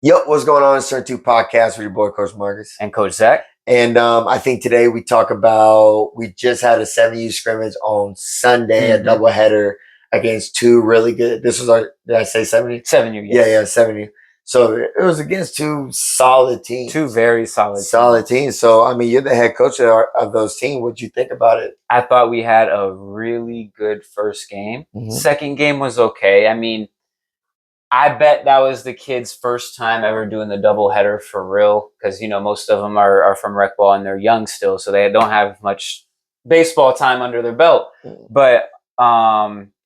Yep, what's going on? It's Turn 2 Podcast with your boy, Coach Marcus. And Coach Zach. And I think today we talk about, we just had a 7U scrimmage on Sunday, a doubleheader against two really good. This was our, did I say 70? 7U, yes. Yeah, 70. So it was against two solid teams. Two very solid teams. So, I mean, you're the head coach of those teams. What'd you think about it? I thought we had a really good first game. Second game was okay. I mean, I bet that was the kids' first time ever doing the doubleheader for real, because, you know, most of them are from rec ball and they're young still, so they don't have much baseball time under their belt. But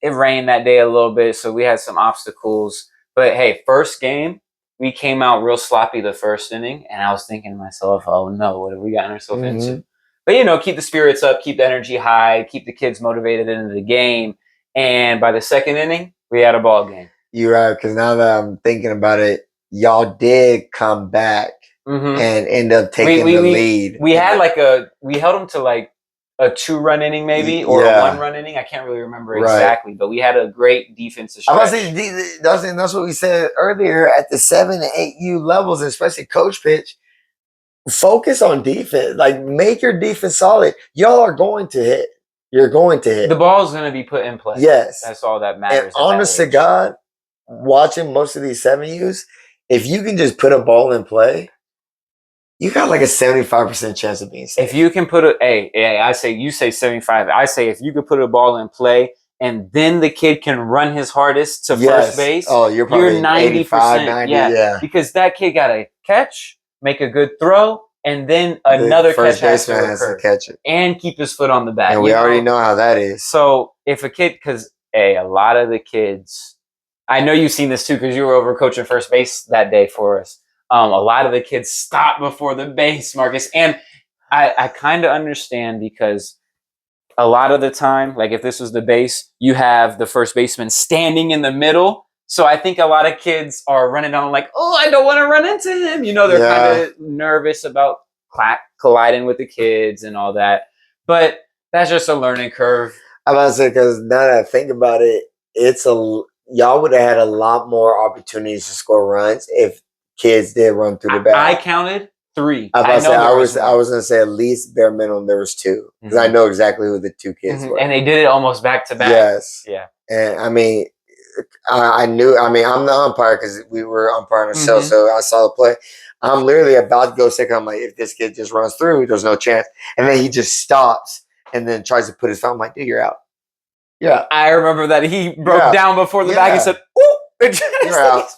it rained that day a little bit, so we had some obstacles. But, hey, first game, we came out real sloppy the first inning, and I was thinking to myself, oh, no, what have we gotten ourselves into? But, you know, keep the spirits up, keep the energy high, keep the kids motivated into the game. And by the second inning, we had a ball game. You're right, because now that I'm thinking about it, y'all did come back and end up taking the lead. We had we held them to like a 2-run inning maybe, or a 1-run inning. I can't really remember exactly, but we had a great defensive stretch. I was saying, that's what we said earlier at the 7 and 8U levels, especially coach pitch. Focus on defense. Like, make your defense solid. Y'all are going to hit. You're going to hit. The ball's going to be put in play. Yes. That's all that matters. And honest to God, watching most of these 7Us, if you can just put a ball in play, you got like a 75% chance of being safe. If you can put I say, you say 75. I say if you could put a ball in play and then the kid can run his hardest to first base, you're 90%. 90, yeah. Because that kid got to catch, make a good throw, and then another first baseman has to catch it and keep his foot on the bat. And we already know how that is. So if a kid, because a lot of the kids, I know you've seen this too because you were over coaching first base that day for us. A lot of the kids stop before the base, Marcus. And I kind of understand, because a lot of the time, like if this was the base, you have the first baseman standing in the middle. So I think a lot of kids are running on like, oh, I don't want to run into him. You know, they're kind of nervous about colliding with the kids and all that. But that's just a learning curve. I'm about to say, because now that I think about it, y'all would have had a lot more opportunities to score runs if kids did run through the bat. I counted 3. I was going to say at least bare minimum there was 2, because I know exactly who the 2 kids were. And they did it almost back to back. Yes. Yeah. And I mean, I'm the umpire because we were umpiring ourselves, so I saw the play. I'm literally about to go second. I'm like, if this kid just runs through, there's no chance. And then he just stops and then tries to put his foot. I'm like, dude, you're out. Yeah. I remember that he broke down before the bag and said, ooh, you're out.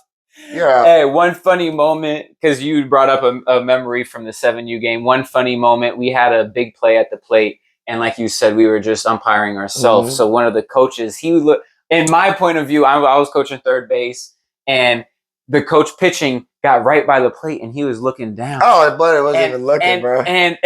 You're out. Hey, one funny moment, because you brought up a memory from the 7U game. One funny moment, we had a big play at the plate, and like you said, we were just umpiring ourselves. So one of the coaches, he looked, in my point of view, I was coaching third base, and the coach pitching got right by the plate, and he was looking down. Oh, but it wasn't even looking, bro. And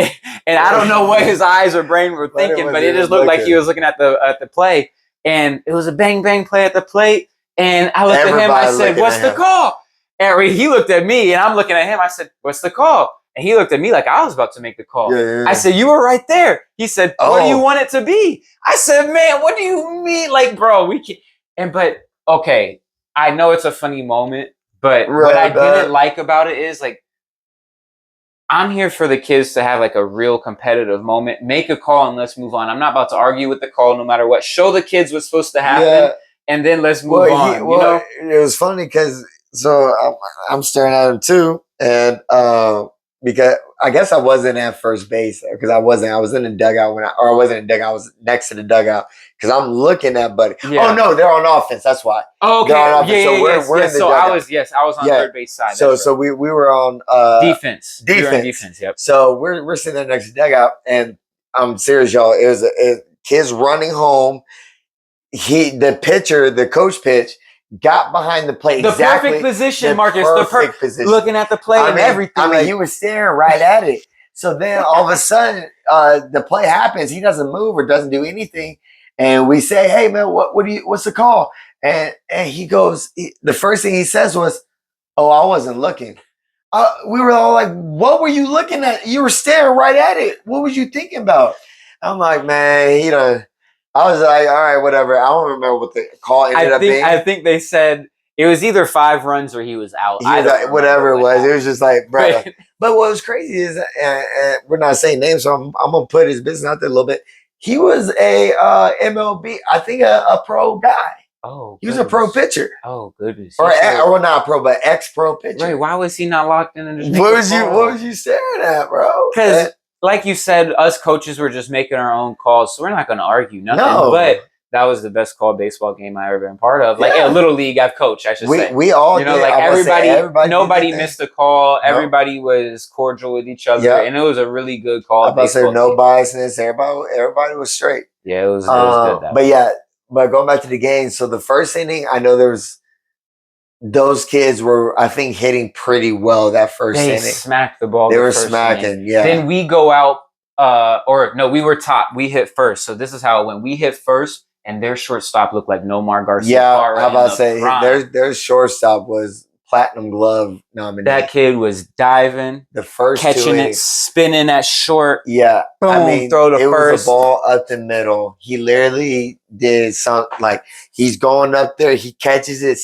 I don't know what his eyes or brain were thinking, but it just looked like he was looking at the play, and it was a bang bang play at the plate. And I looked at him. I said, "What's the call?" And he looked at me, and I'm looking at him. I said, "What's the call?" And he looked at me like I was about to make the call. I said, "You were right there." He said, "What do you want it to be?" I said, "Man, what do you mean? Like, bro, we can't." But okay, I know it's a funny moment, but what I didn't like about it is, like, I'm here for the kids to have like a real competitive moment. Make a call and let's move on. I'm not about to argue with the call no matter what. Show the kids what's supposed to happen, and then let's move on. You know? It was funny because I'm staring at him too, and because I guess I wasn't at first base because I was in the dugout I wasn't in the dugout. I was next to the dugout because I'm looking at Buddy. Yeah. Oh no, they're on offense. That's why. Oh, okay. We're in the dugout. I was on third base side. So we were on defense. Defense. Yep. So we're sitting there next to the dugout, and I'm serious, y'all. It was kids running home. The pitcher, the coach pitch, got behind the plate. The perfect position, Marcus. The perfect position. Looking at the play and everything. I mean, he was staring right at it. So then all of a sudden, the play happens. He doesn't move or doesn't do anything. And we say, "Hey man, what's the call?" And he goes, the first thing he says was, "Oh, I wasn't looking." We were all like, "What were you looking at? You were staring right at it. What was you thinking about?" I'm like, man, I was like, all right, whatever. I don't remember what the call ended up being. I think they said It was either 5 runs or he was out. Whatever it was. It was just like, bro. But what was crazy is, and we're not saying names, so I'm gonna put his business out there a little bit. He was a MLB, I think a pro guy. Oh, he was a pro pitcher. Oh, goodness. Or not pro, but ex-pro pitcher. Right? Why was he not locked in? And just what was you staring at, bro? Because, like you said, us coaches were just making our own calls, so we're not going to argue nothing. No. But that was the best called baseball game I ever been part of. Like, a little league I've coached, I should say. We all, you know, like everybody nobody missed a call. Nope. Everybody was cordial with each other, and it was a really good call. I was about to say no biasness. Everybody was straight. Yeah, it was good. But going back to the game, so the first inning, I know those kids were, I think, hitting pretty well that first inning. They smacked the ball. They were smacking, yeah. Then we go out, we were top. We hit first. So this is how it went. We hit first, and their shortstop looked like Nomar Garcia. Yeah, how about to say, their shortstop was Platinum Glove nominated. That kid was diving, the first catching it, spinning at short. Yeah, boom, throw the first. Was a ball up the middle. He literally did something like he's going up there. He catches it,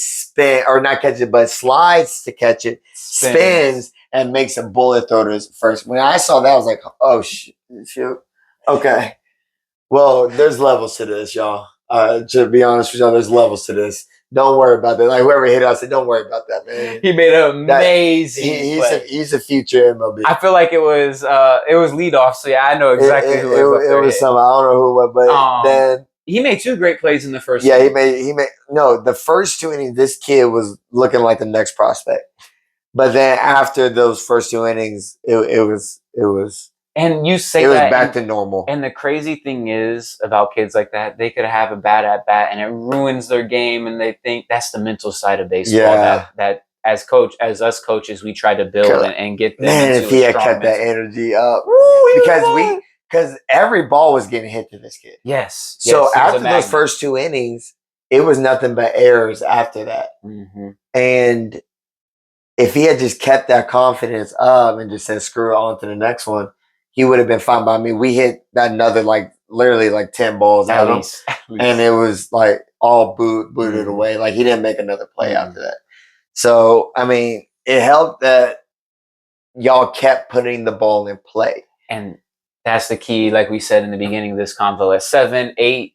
but slides to catch it, spins and makes a bullet throw to his first. When I saw that, I was like, oh shoot, okay. Well, there's levels to this, y'all. To be honest with y'all, there's levels to this. Don't worry about that. Like whoever hit us, don't worry about that, man. He made an amazing play. He's a future MLB. I feel like it was leadoff, so yeah, I know exactly who it was. It was some, I don't know who it was, but then he made 2 great plays in the first. Yeah, inning. The first 2 innings, this kid was looking like the next prospect. But then after those first 2 innings, it was. And you say it was back to normal. And the crazy thing is about kids like that, they could have a bad at bat and it ruins their game, and they think that's the mental side of baseball. Yeah. That as us coaches, we try to build and get them. Man, if he had kept that energy up, because every ball was getting hit to this kid. Yes. So after those first 2 innings, it was nothing but errors after that. Mm-hmm. And if he had just kept that confidence up and just said screw it on to the next one, he would have been fine by me. We hit another literally 10 balls at least. And it was like all booted away. Like he didn't make another play after that. So I mean, it helped that y'all kept putting the ball in play. And that's the key, like we said in the beginning of this convo, at 7, 8,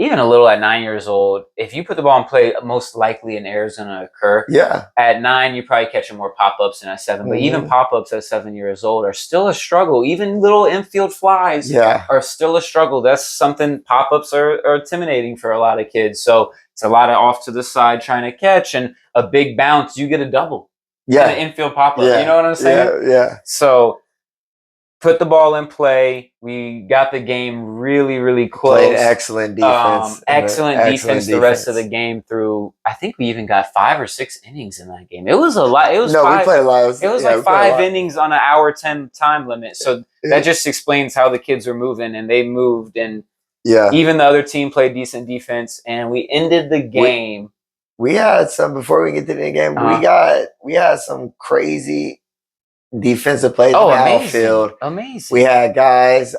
even a little at 9 years old, if you put the ball in play, most likely an error is going to occur. Yeah. At 9, you probably catching more pop-ups than at 7. But even pop-ups at 7 years old are still a struggle. Even little infield flies are still a struggle. That's something, pop-ups are intimidating for a lot of kids. So it's a lot of off to the side trying to catch, and a big bounce, you get a double. Yeah. An infield pop-up. You know what I'm saying? Yeah. So put the ball in play. We got the game really, really close. Played excellent defense. Excellent defense the rest of the game through. I think we even got 5 or 6 innings in that game. It was a lot. It was we played a lot. It was like 5 innings on an hour 10 time limit. So that just explains how the kids were moving, and they moved. And even the other team played decent defense, and we ended the game. We had some before we get to the game. We had some crazy defensive plays in the outfield. Amazing. We had guys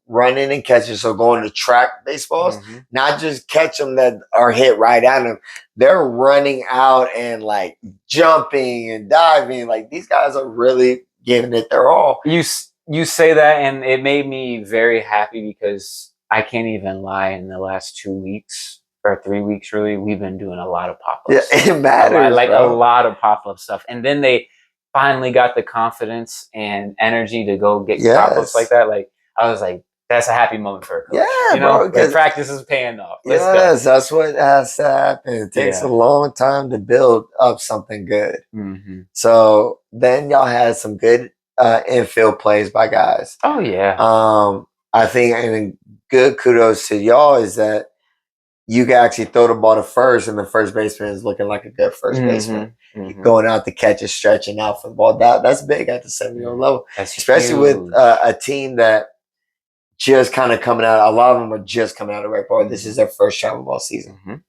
running and catching, so going to track baseballs, not just catch them that are hit right at them. They're running out and like jumping and diving. Like these guys are really giving it their all. You say that, and it made me very happy because I can't even lie. In the last 2 weeks or 3 weeks, really, we've been doing a lot of pop-ups. Yeah, it matters. A lot of pop-up stuff, and then they finally got the confidence and energy to go get pop-ups like that. Like I was like, that's a happy moment for a coach. Yeah, bro. The practice is paying off. Yes, that's what has to happen. It takes a long time to build up something good. So then y'all had some good infield plays by guys. Oh yeah. I think, and good kudos to y'all is that you can actually throw the ball to first, and the first baseman is looking like a good first baseman. Going out to catch it, stretching out for the ball. That's big at the 7-year-old level. That's especially huge. With a team that just kind of coming out. A lot of them are just coming out of rec ball. This is their first travel ball season.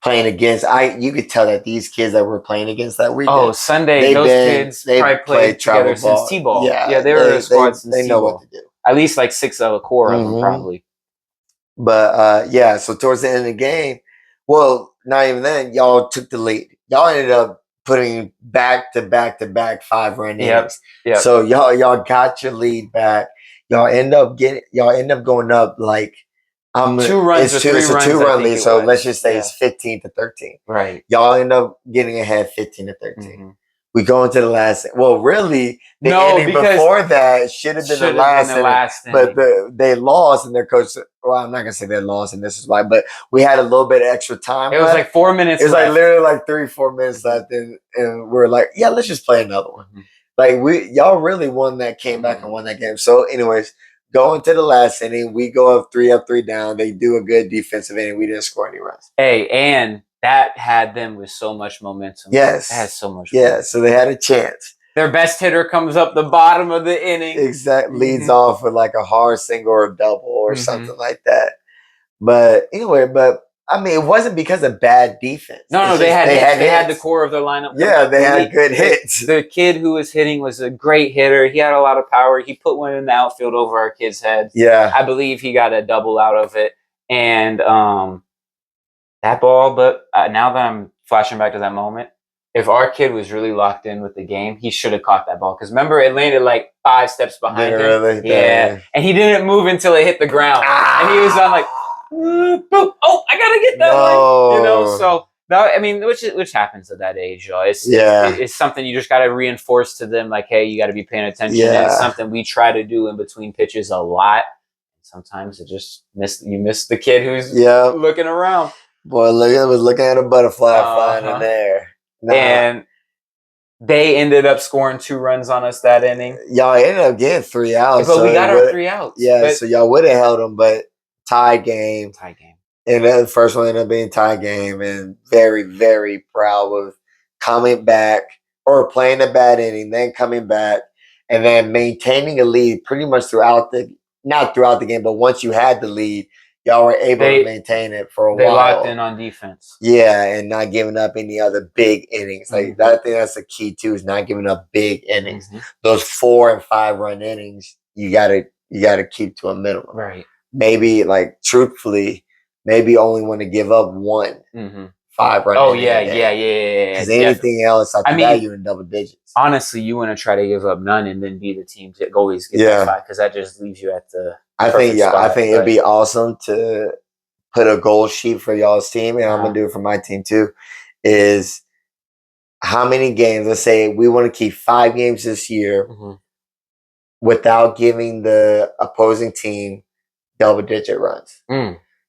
Playing against, you could tell that these kids that were playing against that weekend. Oh, Sunday, those kids probably played together since T-ball. Yeah, they were a squad since They know what to do. At least like 6 of a core of them probably. But so towards the end of the game, well, not even then, y'all took the lead. y'all ended up putting back to back to back 5-run innings. Yep. So y'all got your lead back. Y'all end up going up like 2 runs or 3 runs. It's a 2-run lead. So let's just say it's 15-13. Right. Y'all end up getting ahead 15-13. Mm-hmm. We go into the last. Well, really, the inning before that should have been the last inning. But they lost, and their coach. Well, I'm not gonna say they lost, and this is why. But we had a little bit of extra time. It was like 4 minutes. It was like literally like 3-4 minutes left, and we're like, yeah, let's just play another one. Mm-hmm. Like y'all really won that, came back and won that game. So, anyways, going to the last inning, we go up 3 down. They do a good defensive inning. We didn't score any runs. Hey, and that had them with so much momentum. Yes. It has so much momentum. So they had a chance. Their best hitter comes up the bottom of the inning. Exactly. Leads off with like a hard single or a double or something like that. But anyway, I mean, it wasn't because of bad defense. No, they had the core of their lineup. Yeah, they had good hits. The kid who was hitting was a great hitter. He had a lot of power. He put one in the outfield over our kids' heads. Yeah. I believe he got a double out of it. And that ball, but now that I'm flashing back to that moment, if our kid was really locked in with the game, he should have caught that ball. Because remember, it landed like 5 steps behind him. Really? Yeah. And he didn't move until it hit the ground. And he was on like, boop. Oh, I gotta get that one. You know, so that, I mean, which happens at that age, y'all. It's something you just gotta reinforce to them, like, hey, you gotta be paying attention. Yeah. And it's something we try to do in between pitches a lot. Sometimes it just miss the kid who's looking around. Boy, looking at a butterfly flying in there. And they ended up scoring 2 runs on us that inning. Y'all ended up getting 3 outs. But we got our 3 outs. Yeah, so y'all would have held them, but tie game. And then the first one ended up being tie game. And very, very proud of coming back or playing a bad inning, then coming back, and then maintaining a lead pretty much not throughout the game, but once you had the lead, y'all were able to maintain it for a while. They locked in on defense. Yeah, and not giving up any other big innings. Like I think that's the key too, is not giving up big innings. Mm-hmm. Those 4 and 5 run innings, you gotta keep to a minimum. Right. Maybe, like, truthfully, maybe only want to give up 1 5-run. Oh yeah. Because anything else after that, you're in double digits. Honestly, you want to try to give up none and then be the team that always get that 5, because that just leaves you at the. I think it'd be awesome to put a goal sheet for y'all's team, and I'm gonna do it for my team too. Is how many games? Let's say we want to keep 5 games this year without giving the opposing team double-digit runs.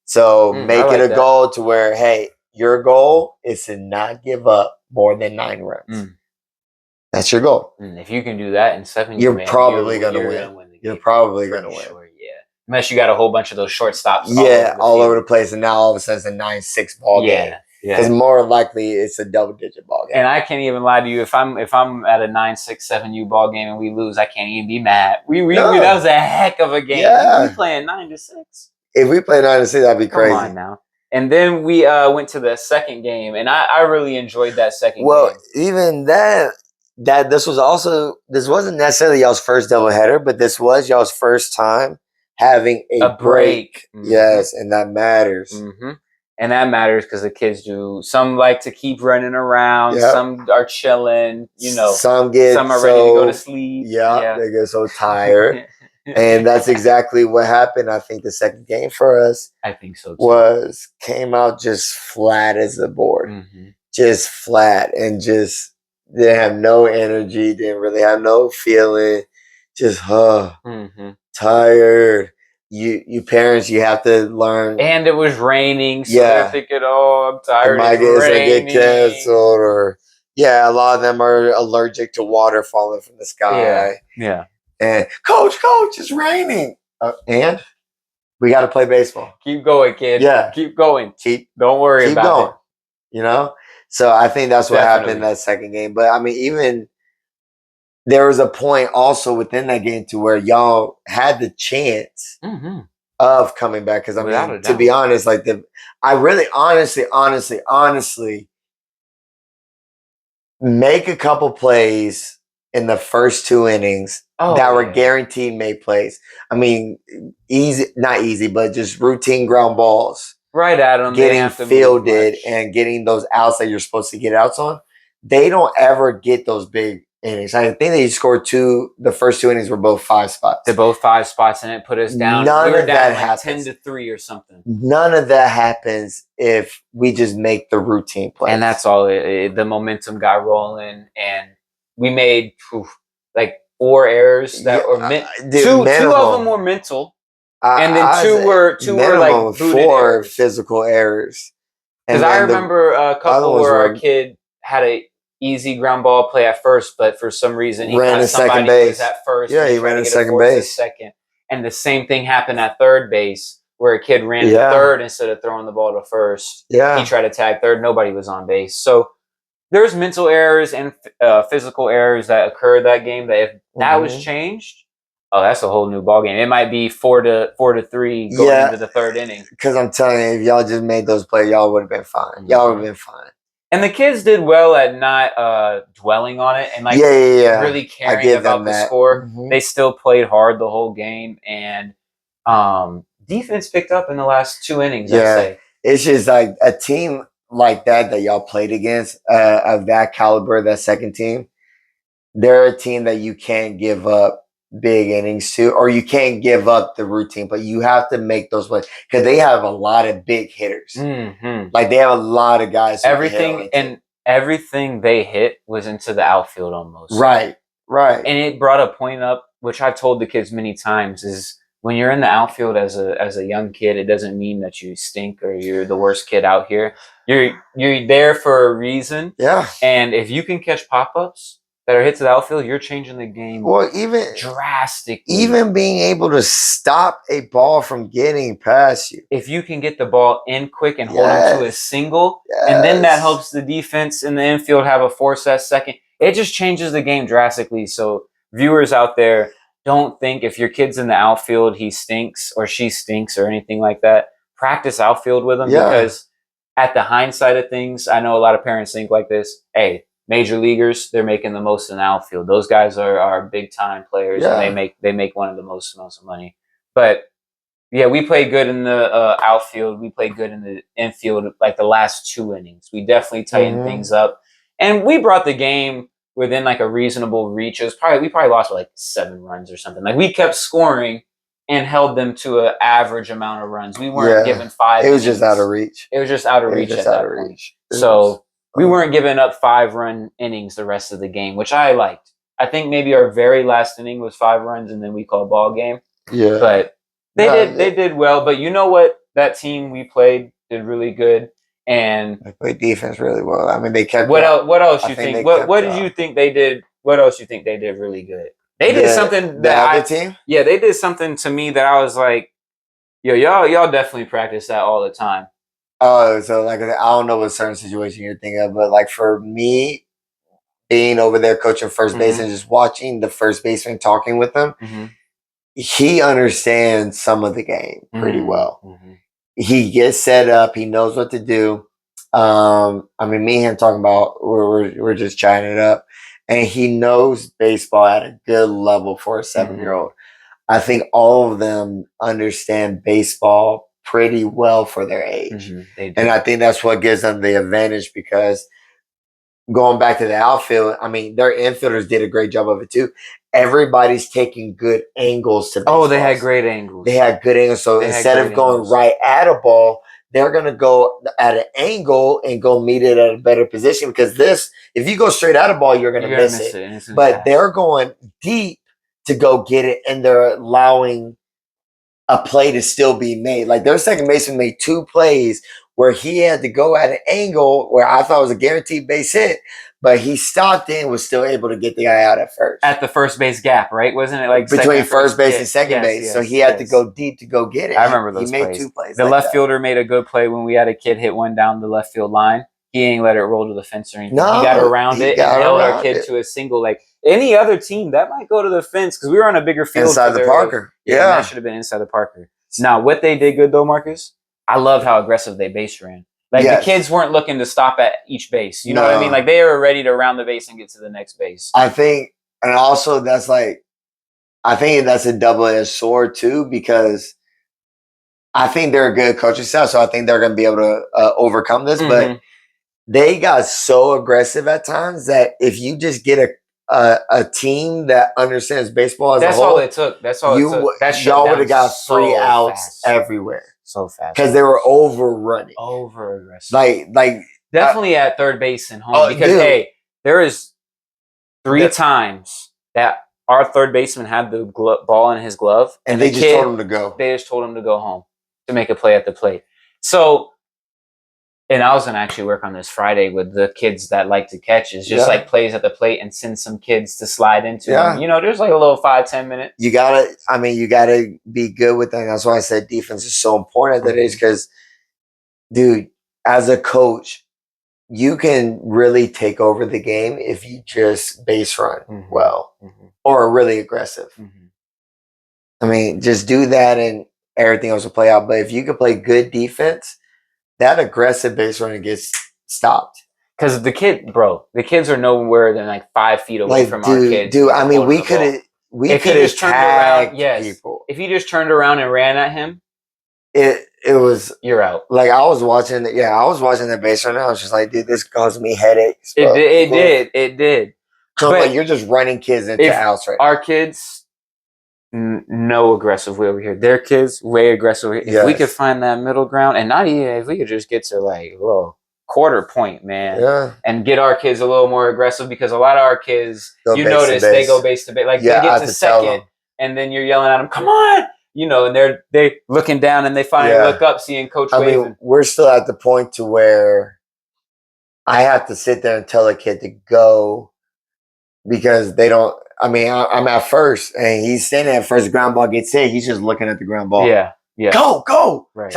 So make it a goal to where, hey, your goal is to not give up more than 9 runs. That's your goal. If you can do that in 7, you're probably gonna win. You're probably gonna win. Sure, yeah. Unless you got a whole bunch of those shortstops. All over the place, and now all of a sudden it's a 9-6 ball game. Because more likely it's a double-digit ball game. And I can't even lie to you. If I'm at a 9-6, 7U ball game and we lose, I can't even be mad. That was a heck of a game. Yeah. We playing 9-6. If we play 9-6, that'd be crazy. Come on now. And then we went to the second game, and I really enjoyed that second game. Well, even that this wasn't necessarily y'all's first doubleheader, but this was y'all's first time having a break. Yes, and that matters. And that matters because the kids do. Some like to keep running around. Yep. Some are chilling. You know, some are ready to go to sleep. Yeah, they get so tired. And that's exactly what happened. I think the second game for us, I think so too, came out just flat as the board. Just flat, and just didn't have no energy, didn't really have no feeling. Just tired. You parents, you have to learn. And it was raining, so they're thinking, "Oh, I'm tired." It get canceled, or a lot of them are allergic to water falling from the sky. Yeah. And coach, it's raining, and we got to play baseball. Keep going, kid. Yeah, keep going. Don't worry keep about going. it. You know. So I think that's what happened in that second game. But I mean, even there was a point also within that game to where y'all had the chance of coming back. Because I mean, to be honest, I really honestly make a couple plays in the first 2 innings that were guaranteed made plays. I mean, not easy, but just routine ground balls right at them, getting fielded and getting those outs that you're supposed to get outs on. They don't ever get those big innings. I think they scored the first 2 innings were both 5 spots. They're both 5 spots, and it put us down. None we were of down that like happens. 10-3 or something. None of that happens if we just make the routine plays. And that's all. The momentum got rolling, and we made like 4 errors that were two of them were mental, and then two were like 4 errors. physical errors. Because I remember a couple where our kid had a easy ground ball play at first, but for some reason he ran got second base. Was at first. Yeah, he ran to second base. Second, and the same thing happened at third base, where a kid ran to third instead of throwing the ball to first. Yeah, he tried to tag third. Nobody was on base. So there's mental errors and physical errors that occurred that game. That if that was changed, oh, that's a whole new ball game. It might be 4-3 going into the third inning. Because I'm telling you, if y'all just made those plays, y'all would have been fine. Y'all would have been fine. And the kids did well at not dwelling on it and really caring about the score. They still played hard the whole game, and defense picked up in the last 2 innings. I'd say it's just like a team like that y'all played against of that caliber, that second team. They're a team that you can't give up big innings to, or you can't give up the routine, but you have to make those plays because they have a lot of big hitters. Like they have a lot of guys. Everything they hit was into the outfield almost. Right. And it brought a point up, which I've told the kids many times, is when you're in the outfield as a young kid, it doesn't mean that you stink or you're the worst kid out here. You're there for a reason. Yeah. And if you can catch pop-ups that are hit to the outfield, you're changing the game. Well, even drastically. Even being able to stop a ball from getting past you. If you can get the ball in quick and hold on to a single, and then that helps the defense in the infield have a force at second, it just changes the game drastically. So viewers out there, don't think if your kid's in the outfield, he stinks or she stinks or anything like that. Practice outfield with them because at the hindsight of things, I know a lot of parents think like this. Hey, major leaguers, they're making the most in the outfield. Those guys are big time players, and they make one of the most amounts of money. But yeah, we played good in the outfield. We played good in the infield, like the last 2 innings. We definitely tightened things up, and we brought the game within like a reasonable reach. It was we probably lost like 7 runs or something. Like we kept scoring and held them to an average amount of runs. We weren't giving 5. It was just out of reach. It was just out of reach at that point. So we weren't giving up 5-run innings the rest of the game, which I liked. I think maybe our very last inning was 5 runs, and then we called ball game. Yeah, but they did well. But you know what? That team we played did really good, and they played defense really well. I mean, they kept. What else you think? What did you think they did? What else you think they did really good? They did something that team. Yeah, they did something to me that I was like, yo, y'all definitely practice that all the time. Oh, so like I don't know what certain situation you're thinking of, but like for me, being over there coaching first base and just watching the first baseman talking with them, he understands some of the game pretty well. He gets set up. He knows what to do. I mean, me and him talking about we're just chatting it up, and he knows baseball at a good level for a 7-year-old. I think all of them understand baseball pretty well for their age. And I think that's what gives them the advantage because going back to the outfield, I mean, their infielders did a great job of it too. Everybody's taking good angles to baseball. Oh, they had great angles. They had good angles. So instead of going right at a ball, they're going to go at an angle and go meet it at a better position because if you go straight at a ball, you're going to miss it. But they're going deep to go get it, and they're allowing a play to still be made. Like their second baseman made 2 plays where he had to go at an angle where I thought it was a guaranteed base hit, but he stopped in and was still able to get the guy out at first. At the first base gap, right? Wasn't it like between first base and second base? So he had to go deep to go get it. I remember those plays. He made 2 plays. The left fielder made a good play when we had a kid hit one down the left field line. He ain't let it roll to the fence or anything. No, he got around it and held our kid to a single. Like any other team, that might go to the fence because we were on a bigger field. Inside the Parker. Yeah. That should have been inside the Parker. Now, what they did good, though, Marcus, I loved how aggressive they base ran. Like, the kids weren't looking to stop at each base. You know what I mean? Like, they were ready to round the base and get to the next base. I think, and also that's a double-edged sword, too, because I think they're a good coaching staff, so I think they're going to be able to overcome this. But they got so aggressive at times that if you just get a team that understands baseball as a whole, that's all it took. That's all it took. That y'all would have got free outs everywhere. So fast because they were overrunning, over aggressive. Like definitely at third base and home because hey, there is 3 times that our third baseman had the ball in his glove, and they just told him to go. They just told him to go home to make a play at the plate. So, and I was going to actually work on this Friday with the kids that like to catch, is just like plays at the plate and send some kids to slide into them. You know, there's like a little 5-10 minute. You gotta be good with that. That's why I said defense is so important at that age, because, dude, as a coach, you can really take over the game if you just base run well or really aggressive. I mean, just do that and everything else will play out. But if you could play good defense, that aggressive base running gets stopped. Because the kids are nowhere than like 5 feet away from our kids. Dude, I mean, we could have tagged people. If he just turned around and ran at him, it was, you're out. Like I was watching the base running. I was just like, dude, this caused me headaches. Bro. It did. So but like, you're just running kids into outs right now. Our kids, no aggressive way over here. Their kids, way aggressive. If we could find that middle ground, and not even if we could just get to like a little quarter point, man, and get our kids a little more aggressive, because a lot of our kids, you notice they go base to base. Like they get to second, and then you're yelling at them, "Come on!" You know, and they're looking down, and they finally look up, seeing Coach waving. I mean, we're still at the point to where I have to sit there and tell a kid to go because they don't. I mean, I'm at first, and he's standing at first. Ground ball gets hit. He's just looking at the ground ball. Yeah. Go. Right.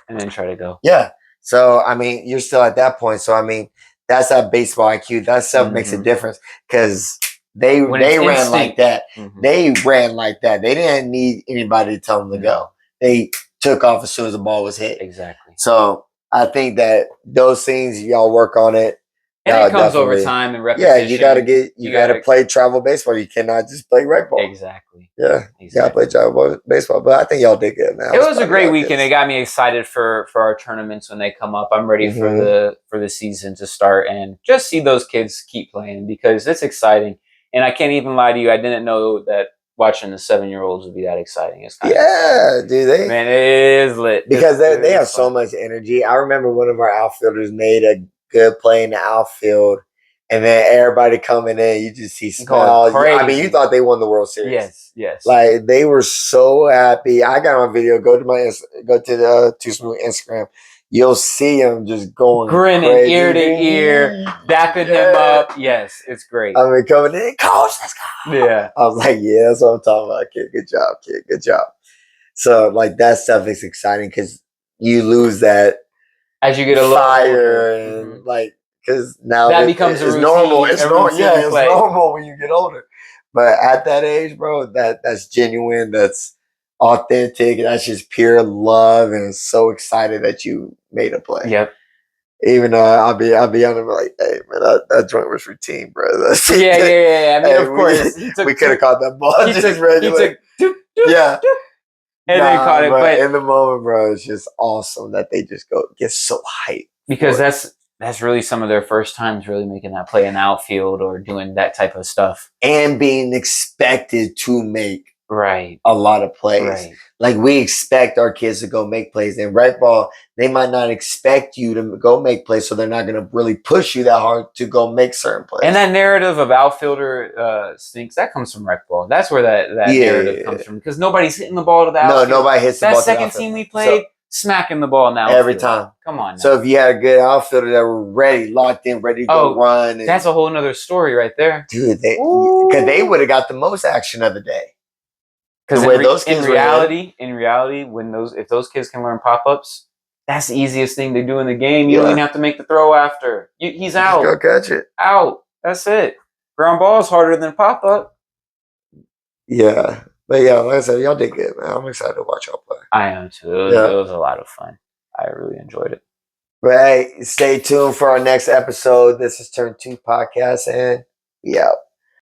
And then try to go. Yeah. So, I mean, you're still at that point. So, I mean, that's that baseball IQ. That stuff makes a difference because they ran like that. They ran like that. They didn't need anybody to tell them to go. They took off as soon as the ball was hit. Exactly. So, I think that those things, y'all work on it. And it comes over time and repetition. Yeah, you gotta play travel baseball. You cannot just play rec ball. Exactly. Yeah, you gotta play travel baseball. But I think y'all did good, man. It was a great weekend. It got me excited for our tournaments when they come up. I'm ready for the season to start and just see those kids keep playing because it's exciting. And I can't even lie to you, I didn't know that watching the 7-year-olds would be that exciting. It's kind of dude, man, it is lit because they have so much energy. I remember one of our outfielders made a good play in the outfield, and then everybody coming in, you just see smiles. I mean, you thought they won the World Series. Yes. Like they were so happy. I got on video. Go to the Too Smooth Instagram. You'll see him just going grinning crazy. Ear to ear, dapping him up. Yes, it's great. I mean, coming in, coach, let's go. Yeah, I was like, yeah, that's what I'm talking about, kid. Good job, kid. Good job. So like that stuff is exciting because you lose that. As you get a little fire and like, because now that becomes a routine, normal. It's normal. Yeah, it's normal when you get older. But at that age, bro, that's genuine. That's authentic. That's just pure love, and so excited that you made a play. Yep. Even I'll be on him like, hey man, that joint was routine, bro. Yeah. I mean, of course, we could have caught that ball. Just regular. Yeah. And they caught it, but in the moment, bro, it's just awesome that they just get so hyped. Because that's really some of their first times really making that play in the outfield or doing that type of stuff. And being expected to make a lot of plays. Right. Like we expect our kids to go make plays. In rec ball, they might not expect you to go make plays, so they're not going to really push you that hard to go make certain plays. And that narrative of outfielder stinks, that comes from rec ball. That's where that narrative comes from. Because nobody's hitting the ball to the outfield. No, nobody hits the ball to the outfield. That second team we played, smacking the ball now every time. Come on now. So if you had a good outfielder that were ready, locked in, ready to go run. That's a whole nother story right there. Dude, because they would have got the most action of the day. Because in reality, if those kids can learn pop-ups, that's the easiest thing to do in the game. You don't even have to make the throw after. He's out. Just go catch it. Out. That's it. Ground ball is harder than pop-up. Yeah. But yeah, like I said, y'all did good, man. I'm excited to watch y'all play. I am too. It was a lot of fun. I really enjoyed it. But hey, stay tuned for our next episode. This is Turn 2 Podcast, and we out.